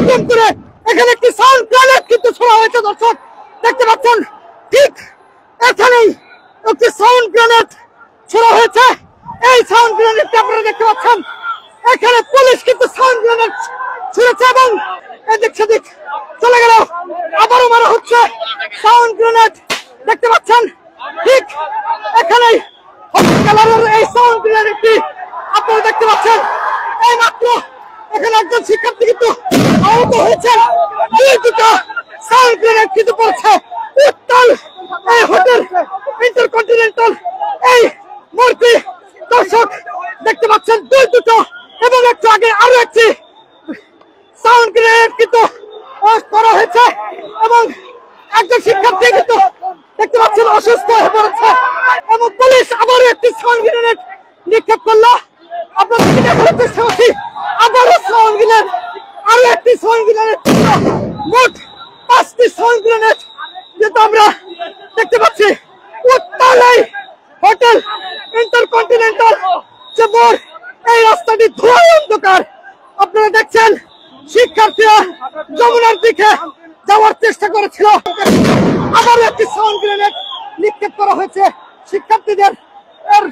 অতিক্রম করে এখানে একটি সাউন্ড গ্রেনেড কিন্তু ছোড়া হয়েছে। দর্শক দেখতে পাচ্ছেন ঠিক এখানেই একটি সাউন্ড গ্রেনেড ছোড়া হয়েছে। এই সাউন্ড গ্রেনেডটি আপনারা দেখতে পাচ্ছেন, এখানে পুলিশ কিন্তু সাউন্ড গ্রেনেড ছুড়েছে এবং এদিক সেদিক চলে গেল। আবারও মারা হচ্ছে সাউন্ড গ্রেনেড, দেখতে পাচ্ছেন ঠিক এখানেই হলুদ কালারের এই সাউন্ড গ্রেনেডটি আপনারা দেখতে পাচ্ছেন। এই মাত্র এখানে একজন শিক্ষার্থী কিন্তু আহত হয়েছে। দুটো সাউন্ড গ্রেনেড কিন্তু পড়ছে উত্তাল এই হোটেল ইন্টারকন্টিনেন্টাল এই মূর্তি। দর্শক দেখতে পাচ্ছেন দুটো এবং একটু আগে আরো একটি সাউন্ড গ্রেনেড কিন্তু করা হয়েছে এবং একজন শিক্ষার্থী কিন্তু দেখতে পাচ্ছেন অসুস্থ হয়ে পড়েছে এবং পুলিশ আবারও একটি সাউন্ড গ্রেনেড নিক্ষেপ করলো। আপনাদেরকে দেখানোর চেষ্টা করছি আবারও সাউন্ড গ্রেনেড, আরো একটি সাউন্ড গ্রেনেড, মোট 5টি সাউন্ড গ্রেনেড কিন্তু আমরা দেখতে পাচ্ছি। উত্তাল এই হোটেল ইন্টারকন্টিনেন্টাল যে মোড়, এই রাস্তাটি ধোঁয়ায় অন্ধকার। আপনারা দেখছেন শিক্ষার্থীরা যমুনার দিকে যাওয়ার চেষ্টা করেছিল, আবারও একটি সাউন্ড গ্রেনেড নিক্ষেপ করা হয়েছে শিক্ষার্থীদের এর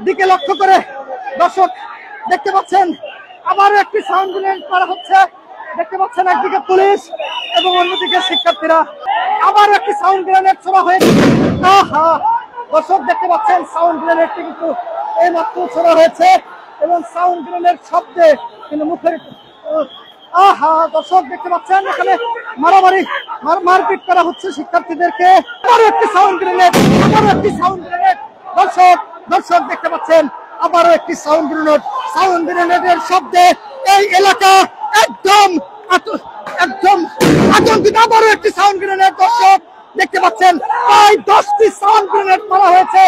দিকে লক্ষ্য করে। দর্শক দেখতে পাচ্ছেন আবারও একটি সাউন্ড গ্রেনেড করা হচ্ছে, দেখতে পাচ্ছেন একদিকে পুলিশ এবং অন্যদিকে শিক্ষার্থীরা। আবার একটি সাউন্ড গ্রেনেড ছোড়া হয়েছে। দর্শক দেখতে পাচ্ছেন সাউন্ড গ্রেনেডটি কিন্তু এই মাত্র ছোড়া হয়েছে এবং সাউন্ড গ্রেনেড শব্দে কিন্তু মুখের দর্শক দেখতে পাচ্ছেন এখানে মারামারি মারপিট করা হচ্ছে শিক্ষার্থীদেরকে। আবারও একটি সাউন্ড গ্রেনেড, আবারও একটি সাউন্ড গ্রেনেড। দর্শক দেখতে পাচ্ছেন আবারও একটি সাউন্ড গ্রেনেড। সাউন্ড গ্রেনেডের শব্দে এই এলাকা একদম আতঙ্কিত। আবারও একটি সাউন্ড গ্রেনেড। দর্শক দেখতে পাচ্ছেন প্রায় 10টি সাউন্ড গ্রেনেড করা হয়েছে।